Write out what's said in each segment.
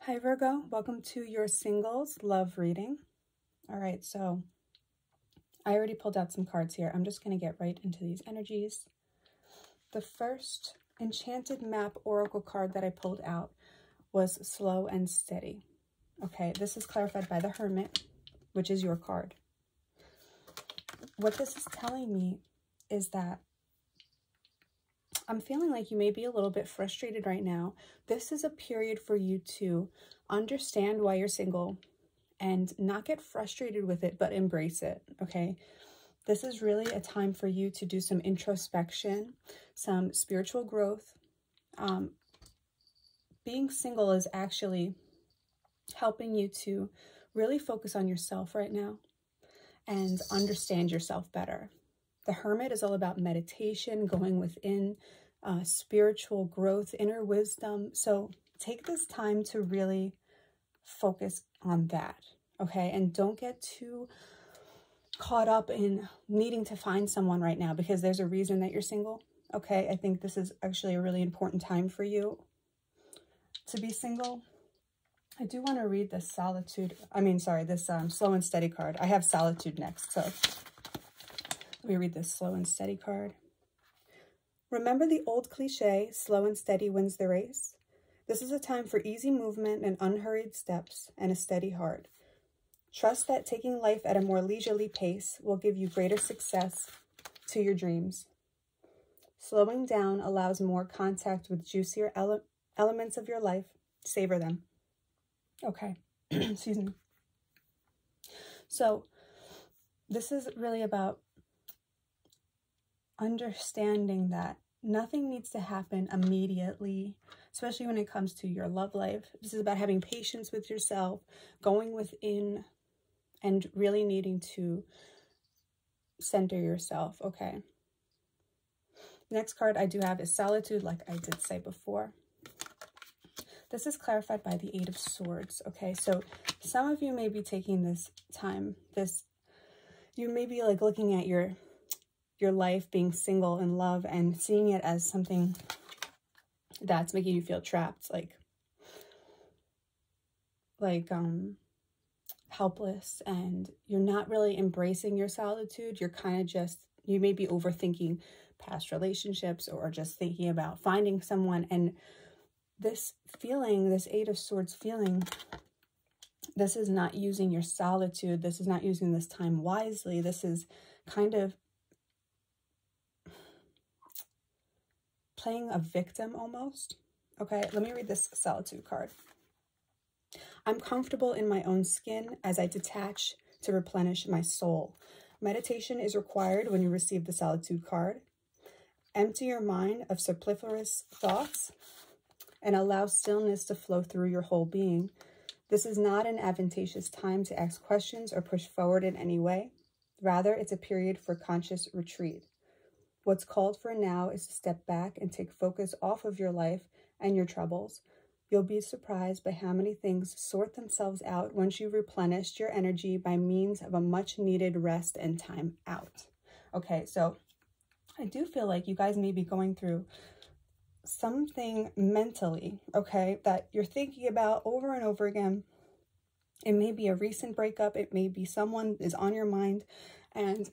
Hi Virgo, welcome to your singles love reading. All right, so I already pulled out some cards here. I'm just going to get right into these energies. The first Enchanted Map Oracle card that I pulled out was Slow and Steady. Okay, this is clarified by the Hermit, which is your card. What this is telling me is that I'm feeling like you may be a little bit frustrated right now. This is a period for you to understand why you're single and not get frustrated with it, but embrace it, okay? This is really a time for you to do some introspection, some spiritual growth. Being single is actually helping you to really focus on yourself right now and understand yourself better. The Hermit is all about meditation, going within, spiritual growth, inner wisdom. So take this time to really focus on that, okay? And don't get too caught up in needing to find someone right now because there's a reason that you're single, okay? I think this is actually a really important time for you to be single. I do want to read this Slow and Steady card. I have Solitude next, so let me read this Slow and Steady card. Remember the old cliche, slow and steady wins the race? This is a time for easy movement and unhurried steps and a steady heart. Trust that taking life at a more leisurely pace will give you greater success to your dreams. Slowing down allows more contact with juicier elements of your life. Savor them. Okay, excuse me. So this is really about understanding that nothing needs to happen immediately, especially when it comes to your love life. This is about having patience with yourself, going within, and really needing to center yourself, okay? Next card I do have is Solitude, like I did say before. This is clarified by the Eight of Swords, okay? So some of you may be taking this time, you may be like looking at your life being single in love and seeing it as something that's making you feel trapped, like helpless, and you're not really embracing your solitude. You're kind of you may be overthinking past relationships or just thinking about finding someone. And this feeling, this Eight of Swords feeling, this is not using your solitude. This is not using this time wisely. This is kind of playing a victim almost. Okay, let me read this Solitude card. I'm comfortable in my own skin as I detach to replenish my soul. Meditation is required when you receive the Solitude card. Empty your mind of superfluous thoughts and allow stillness to flow through your whole being. This is not an advantageous time to ask questions or push forward in any way. Rather, it's a period for conscious retreat. What's called for now is to step back and take focus off of your life and your troubles. You'll be surprised by how many things sort themselves out once you've replenished your energy by means of a much-needed rest and time out. Okay, so I do feel like you guys may be going through something mentally, okay, that you're thinking about over and over again. It may be a recent breakup. It may be someone is on your mind, and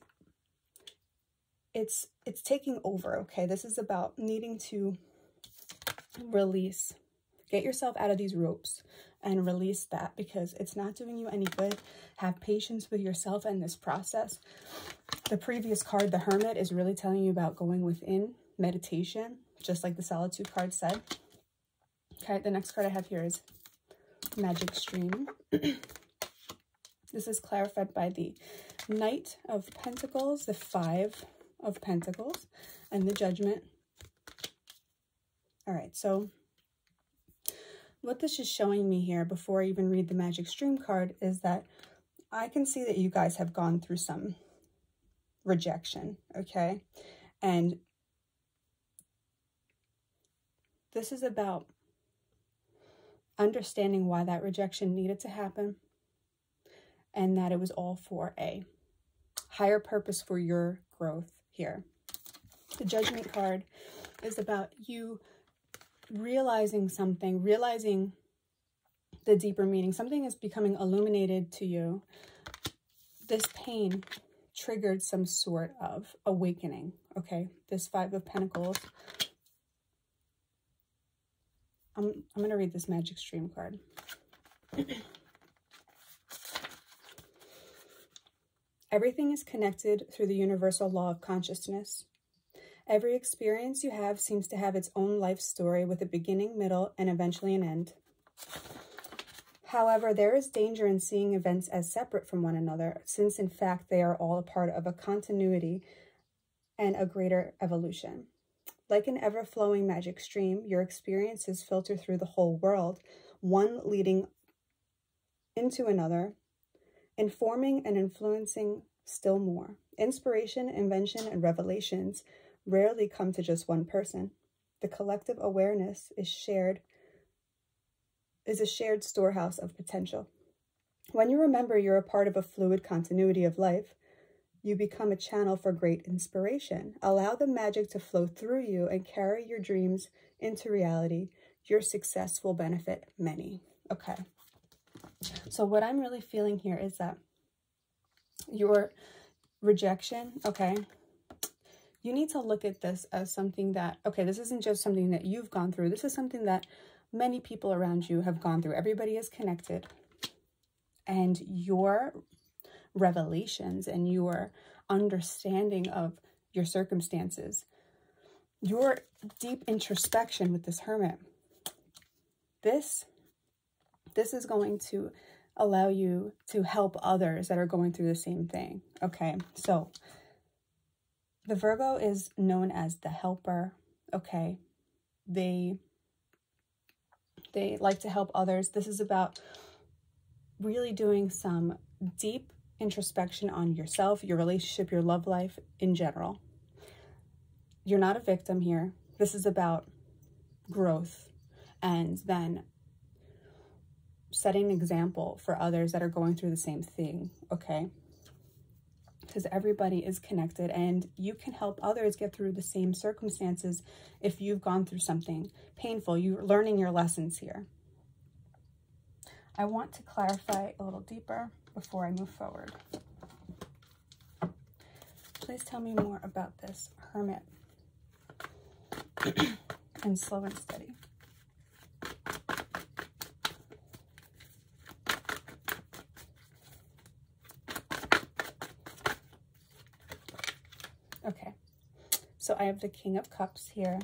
it's taking over, okay? This is about needing to release. Get yourself out of these ropes and release that because it's not doing you any good. Have patience with yourself and this process. The previous card, the Hermit, is really telling you about going within, meditation, just like the Solitude card said. Okay, the next card I have here is Magic Stream. This is clarified by the Knight of Pentacles, the Five of Pentacles, and the Judgment. All right, so what this is showing me here before I even read the Magic Stream card is that I can see that you guys have gone through some rejection, okay? And this is about understanding why that rejection needed to happen and that it was all for a higher purpose for your growth here. The Judgment card is about you realizing something, realizing the deeper meaning. Something is becoming illuminated to you. This pain triggered some sort of awakening, okay? This Five of Pentacles. I'm going to read this Magic Stream card. Everything is connected through the universal law of consciousness. Every experience you have seems to have its own life story with a beginning, middle, and eventually an end. However, there is danger in seeing events as separate from one another, since in fact they are all a part of a continuity and a greater evolution. Like an ever-flowing magic stream, your experiences filter through the whole world, one leading into another, informing and influencing still more. Inspiration, invention, and revelations rarely come to just one person. The collective awareness is a shared storehouse of potential. When you remember you're a part of a fluid continuity of life, you become a channel for great inspiration. Allow the magic to flow through you and carry your dreams into reality. Your success will benefit many. Okay. So what I'm really feeling here is that your rejection, okay, you need to look at this as something that, okay, this isn't just something that you've gone through. This is something that many people around you have gone through. Everybody is connected. And your revelations and your understanding of your circumstances, your deep introspection with this Hermit, this is going to allow you to help others that are going through the same thing. Okay, so the Virgo is known as the helper. Okay, they like to help others. This is about really doing some deep introspection on yourself, your relationship, your love life in general. You're not a victim here. This is about growth and then setting an example for others that are going through the same thing, okay? Because everybody is connected and you can help others get through the same circumstances if you've gone through something painful. You're learning your lessons here. I want to clarify a little deeper before I move forward. Please tell me more about this Hermit and slow and steady. Okay, so I have the King of Cups here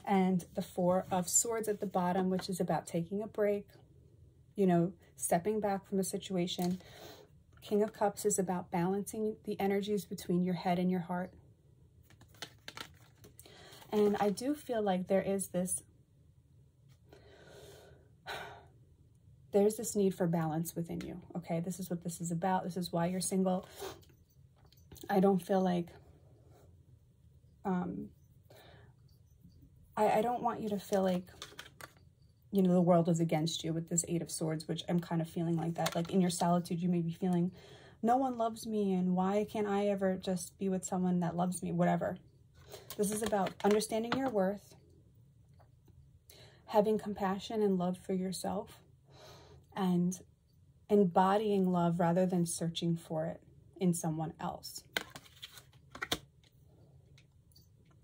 and the Four of Swords at the bottom, which is about taking a break, you know, stepping back from a situation. King of Cups is about balancing the energies between your head and your heart. And I do feel like there's this need for balance within you, okay? This is what this is about. This is why you're single. I don't feel like I don't want you to feel like, you know, the world is against you with this Eight of Swords, which I'm kind of feeling like that. Like in your solitude, you may be feeling, no one loves me, and why can't I ever just be with someone that loves me, whatever. This is about understanding your worth, having compassion and love for yourself, and embodying love rather than searching for it in someone else.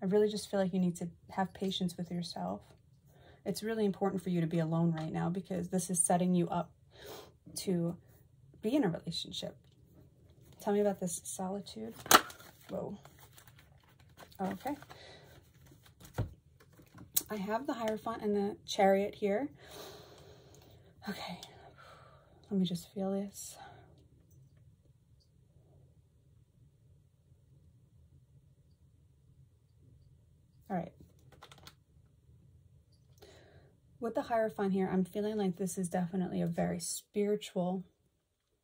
I really just feel like you need to have patience with yourself. It's really important for you to be alone right now because this is setting you up to be in a relationship. Tell me about this solitude. Whoa. Okay. I have the Hierophant and the Chariot here. Okay. Let me just feel this. All right. With the Hierophant here, I'm feeling like this is definitely a very spiritual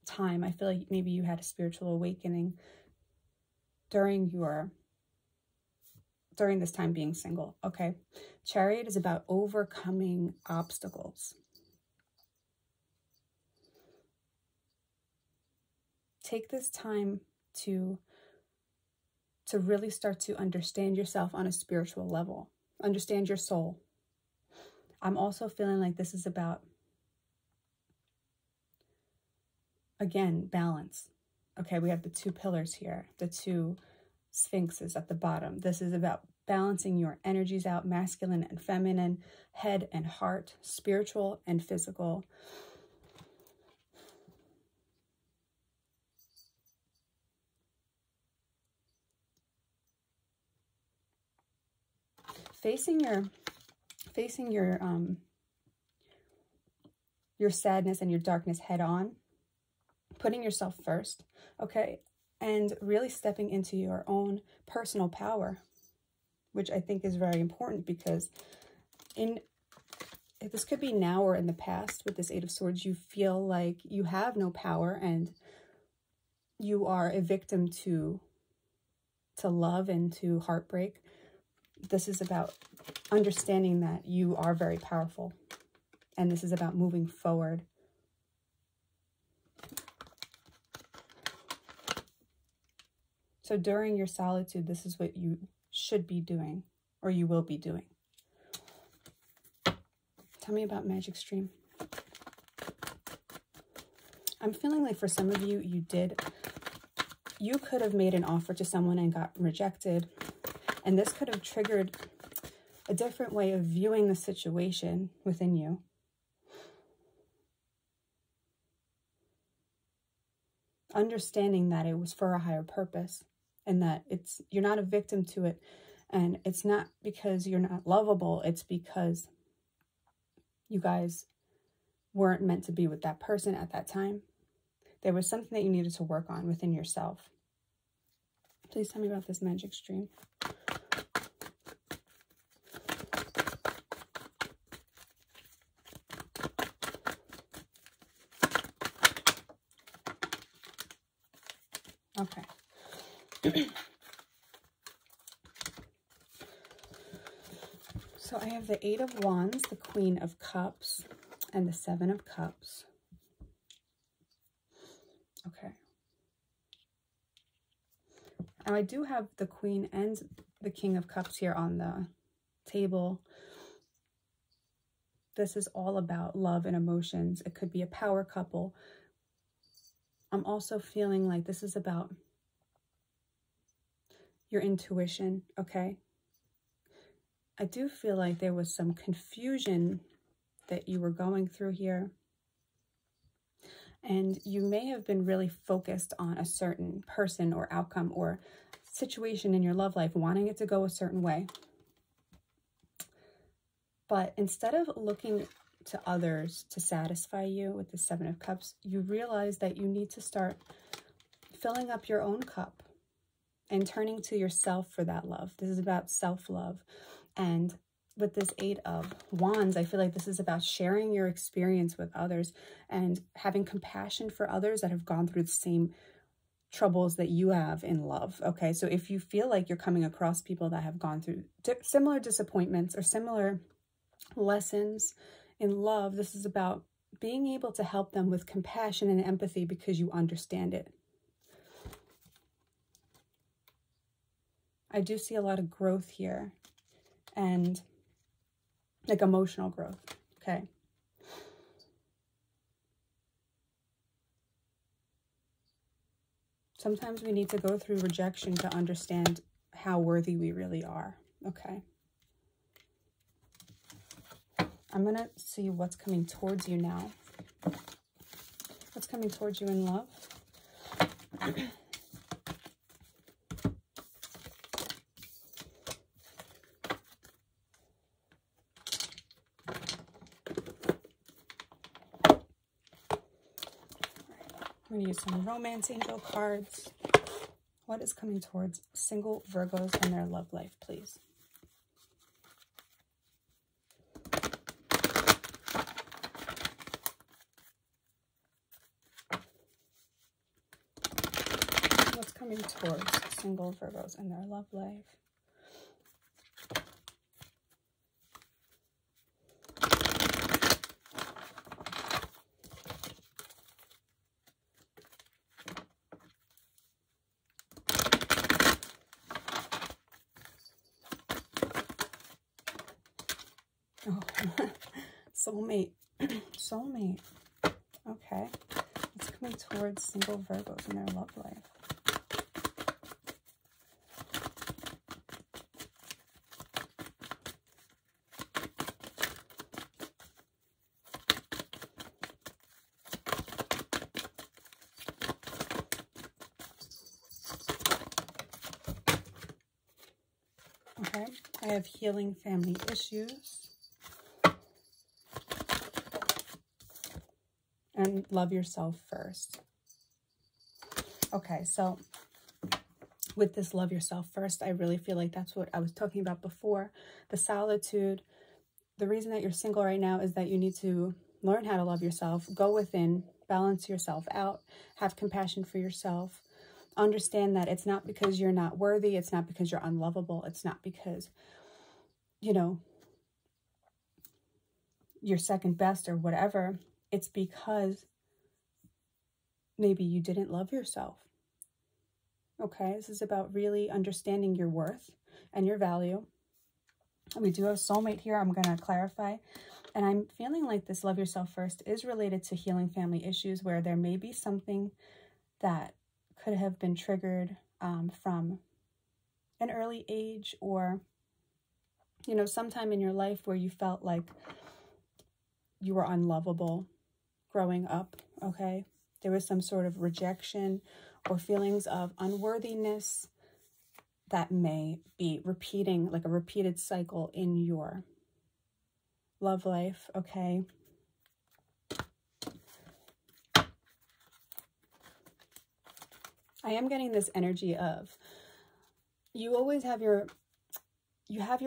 time. I feel like maybe you had a spiritual awakening during this time being single, okay? Chariot is about overcoming obstacles. Take this time to really start to understand yourself on a spiritual level. Understand your soul. I'm also feeling like this is about again, balance. Okay, we have the two pillars here, the two sphinxes at the bottom. This is about balancing your energies out, masculine and feminine, head and heart, spiritual and physical. Facing your sadness and your darkness head on, putting yourself first, okay? And really stepping into your own personal power, which I think is very important, because this could be now or in the past with this Eight of Swords, you feel like you have no power and you are a victim to love and to heartbreak. This is about understanding that you are very powerful, and this is about moving forward. So during your solitude, this is what you should be doing, or you will be doing. Tell me about Magic Stream. I'm feeling like for some of you, you could have made an offer to someone and got rejected. And this could have triggered a different way of viewing the situation within you. Understanding that it was for a higher purpose, and that you're not a victim to it. And it's not because you're not lovable. It's because you guys weren't meant to be with that person at that time. There was something that you needed to work on within yourself. Please tell me about this Magic Stream. Okay. So I have the Eight of Wands, the Queen of Cups, and the Seven of Cups. Okay. Now I do have the Queen and the King of Cups here on the table. This is all about love and emotions. It could be a power couple. I'm also feeling like this is about your intuition, okay? I do feel like there was some confusion that you were going through here. And you may have been really focused on a certain person or outcome or situation in your love life, wanting it to go a certain way. But instead of looking to others to satisfy you with the Seven of Cups, you realize that you need to start filling up your own cup and turning to yourself for that love. This is about self-love. And with this Eight of Wands, I feel like this is about sharing your experience with others and having compassion for others that have gone through the same troubles that you have in love, okay? So if you feel like you're coming across people that have gone through similar disappointments or similar lessons in love, this is about being able to help them with compassion and empathy because you understand it. I do see a lot of growth here, and like emotional growth, okay? Sometimes we need to go through rejection to understand how worthy we really are, okay? I'm going to see what's coming towards you now. What's coming towards you in love? I'm going to use some romance angel cards. What is coming towards single Virgos and their love life, please? What's coming towards single Virgos and their love life? Oh, soulmate. Soulmate. Okay. Let's coming towards single Virgos in their love life. Okay, I have healing family issues. And love yourself first. Okay, so with this love yourself first, I really feel like that's what I was talking about before. The solitude. The reason that you're single right now is that you need to learn how to love yourself, go within, balance yourself out, have compassion for yourself. Understand that it's not because you're not worthy. It's not because you're unlovable. It's not because, you know, you're second best or whatever. It's because maybe you didn't love yourself. Okay, this is about really understanding your worth and your value. We do have soulmate here. I'm going to clarify. And I'm feeling like this love yourself first is related to healing family issues, where there may be something that could have been triggered from an early age, or, you know, sometime in your life where you felt like you were unlovable growing up, okay? There was some sort of rejection or feelings of unworthiness that may be repeating, like a repeated cycle in your love life, okay? I am getting this energy of you always have your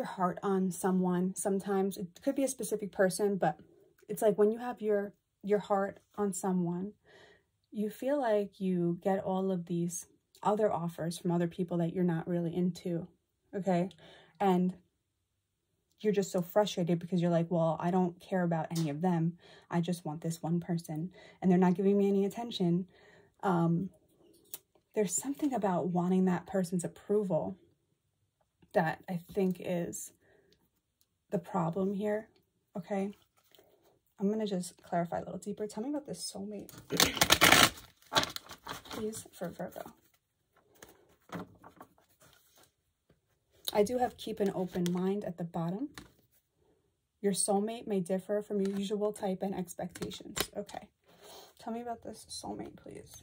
heart on someone. Sometimes it could be a specific person, but it's like when you have your heart on someone, you feel like you get all of these other offers from other people that you're not really into, okay? And you're just so frustrated because you're like, well, I don't care about any of them. I just want this one person, and they're not giving me any attention. There's something about wanting that person's approval that I think is the problem here, okay? I'm going to just clarify a little deeper. Tell me about this soulmate, please, for Virgo. I do have keep an open mind at the bottom. Your soulmate may differ from your usual type and expectations. Okay. Tell me about this soulmate, please.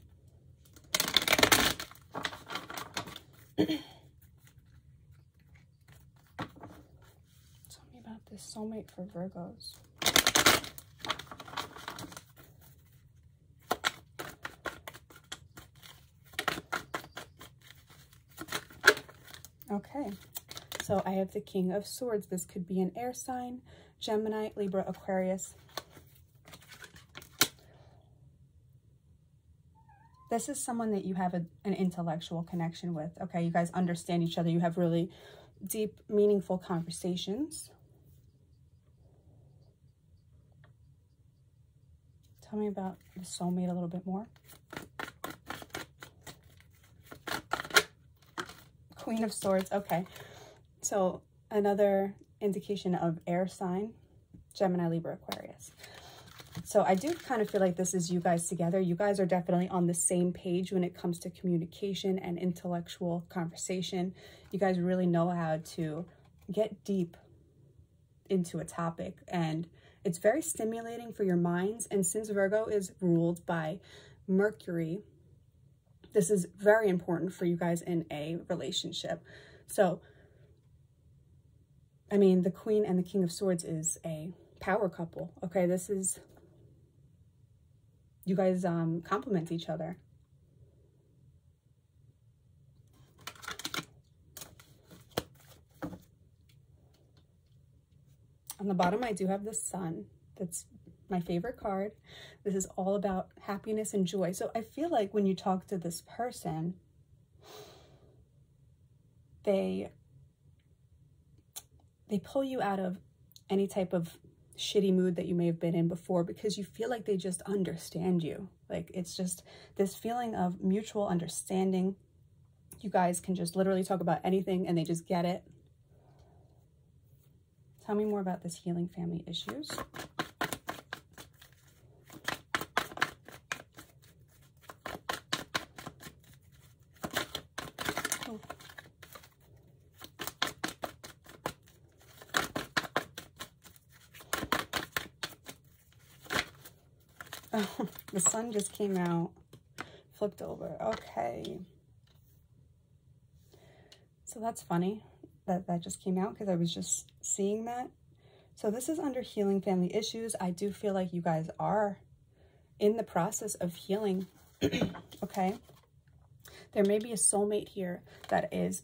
Tell me about this soulmate for Virgos. Okay, so I have the King of Swords. This could be an air sign, Gemini, Libra, Aquarius. This is someone that you have an intellectual connection with, okay? You guys understand each other. You have really deep, meaningful conversations. Tell me about the soulmate a little bit more. Queen of Swords, okay. So another indication of air sign, Gemini, Libra, Aquarius. So I do kind of feel like this is you guys together. You guys are definitely on the same page when it comes to communication and intellectual conversation. You guys really know how to get deep into a topic, and it's very stimulating for your minds. And since Virgo is ruled by Mercury, this is very important for you guys in a relationship. So, I mean, the Queen and the King of Swords is a power couple, okay? This is, you guys complement each other. On the bottom, I do have the Sun. That's my favorite card. This is all about happiness and joy. So I feel like when you talk to this person, they pull you out of any type of shitty mood that you may have been in before, because you feel like they just understand you. Like, it's just this feeling of mutual understanding. You guys can just literally talk about anything and they just get it. Tell me more about this healing family issues. Oh, the sun just came out, flipped over. Okay. So that's funny that that just came out, because I was just seeing that. So this is under healing family issues. I do feel like you guys are in the process of healing. Okay. There may be a soulmate here that is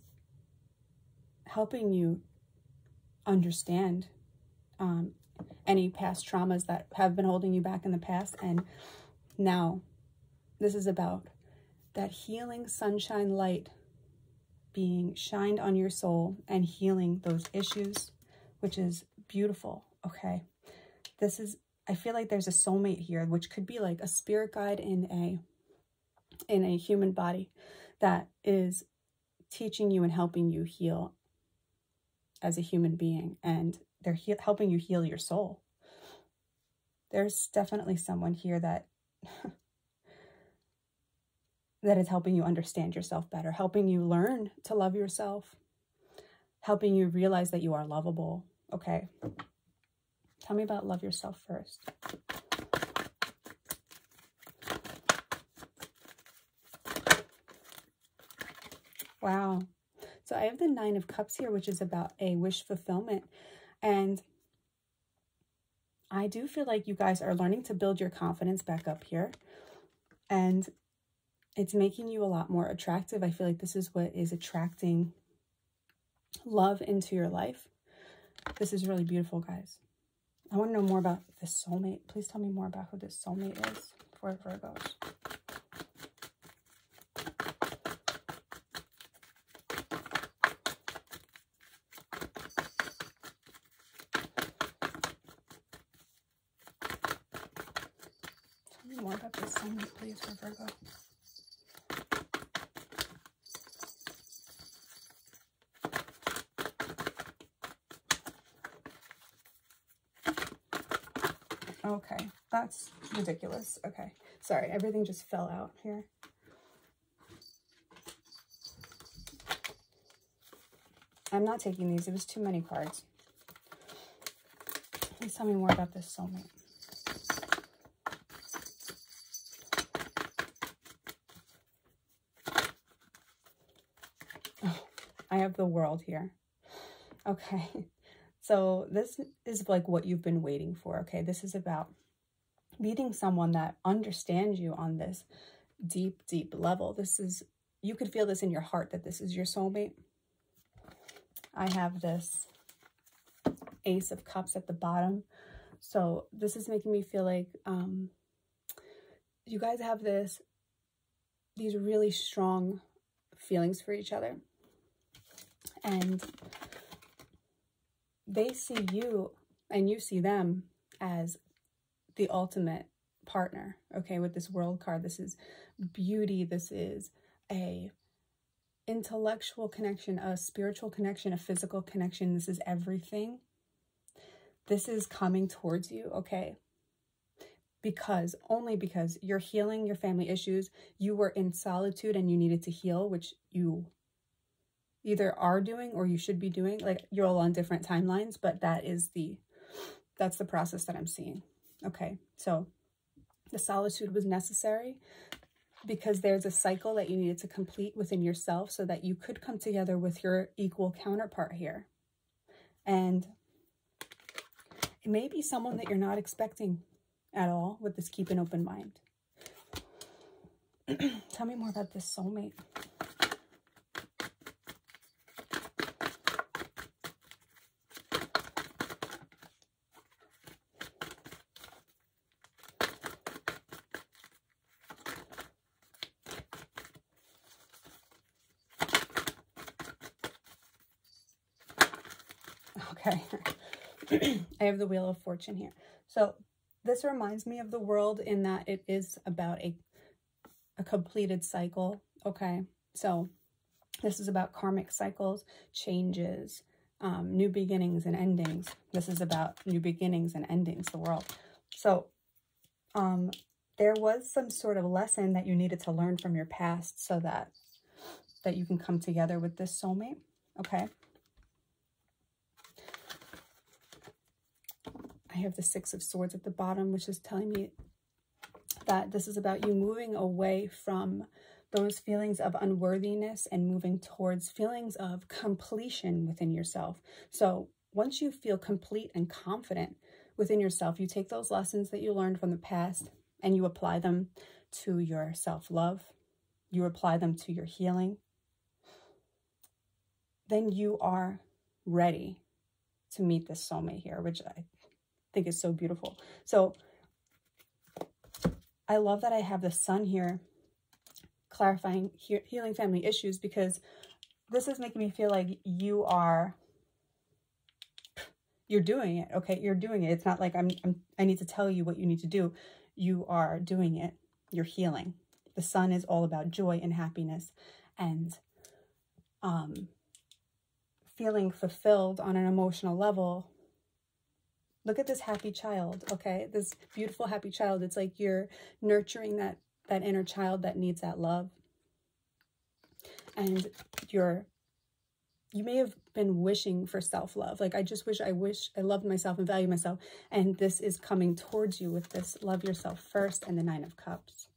helping you understand any past traumas that have been holding you back in the past. And now this is about that healing sunshine light being shined on your soul and healing those issues, which is beautiful. Okay. This is, I feel like there's a soulmate here, which could be like a spirit guide in a human body that is teaching you and helping you heal as a human being, and they're helping you heal your soul. There's definitely someone here that that is helping you understand yourself better, helping you learn to love yourself, helping you realize that you are lovable. Okay. Tell me about love yourself first. Wow. So I have the 9 of Cups here, which is about a wish fulfillment. And I do feel like you guys are learning to build your confidence back up here. And it's making you a lot more attractive. I feel like this is what is attracting love into your life. This is really beautiful, guys. I want to know more about this soulmate. Please tell me more about who this soulmate is for Virgos. Tell me more about this soulmate, please, for Virgo. Okay, that's ridiculous. Okay, sorry, everything just fell out here. I'm not taking these. It was too many cards. Please tell me more about this soulmate. Oh, I have the World here. Okay. So this is like what you've been waiting for, okay? This is about meeting someone that understands you on this deep, deep level. This is, you could feel this in your heart that this is your soulmate. I have this Ace of Cups at the bottom. So this is making me feel like you guys have these really strong feelings for each other. And they see you and you see them as the ultimate partner, okay? With this World card, this is beauty. This is a intellectual connection, a spiritual connection, a physical connection. This is everything. This is coming towards you, okay? Only because you're healing your family issues. You were in solitude and you needed to heal, which you either are doing or you should be doing. Like, you're all on different timelines, but that's the process that I'm seeing. Okay, so the solitude was necessary because there's a cycle that you needed to complete within yourself so that you could come together with your equal counterpart here. And it may be someone that you're not expecting at all with this keep an open mind. Tell me more about this soulmate. Okay. I have the Wheel of Fortune here. So this reminds me of the World in that it is about a completed cycle. Okay. So this is about karmic cycles, changes, new beginnings and endings. This is about new beginnings and endings, the World. So there was some sort of lesson that you needed to learn from your past so that you can come together with this soulmate. Okay. I have the 6 of Swords at the bottom, which is telling me that this is about you moving away from those feelings of unworthiness and moving towards feelings of completion within yourself. So once you feel complete and confident within yourself, you take those lessons that you learned from the past and you apply them to your self-love. You apply them to your healing. Then you are ready to meet this soulmate here, which I think is so beautiful. So I love that I have the sun here clarifying healing family issues, because this is making me feel like you're doing it. Okay, you're doing it. It's not like I need to tell you what you need to do. You are doing it. You're healing. The sun is all about joy and happiness and feeling fulfilled on an emotional level. Look at this happy child, okay? This beautiful happy child. It's like you're nurturing that inner child that needs that love. And you may have been wishing for self-love. Like, I wish I loved myself and valued myself. And this is coming towards you with this love yourself first and the 9 of Cups.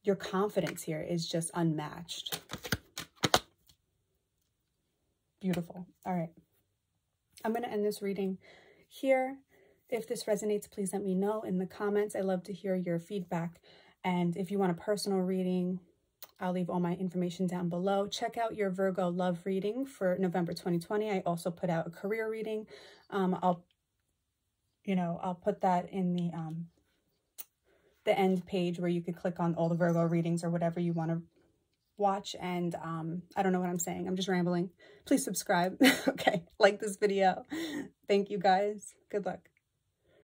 Your confidence here is just unmatched. Beautiful. All right. I'm going to end this reading here. If this resonates, please let me know in the comments. I love to hear your feedback. And if you want a personal reading, I'll leave all my information down below. Check out your Virgo love reading for November 2020. I also put out a career reading. I'll put that in the end page where you could click on all the Virgo readings or whatever you want to watch. And I don't know what I'm saying. I'm just rambling. Please subscribe. Okay. Like this video. Thank you guys. Good luck.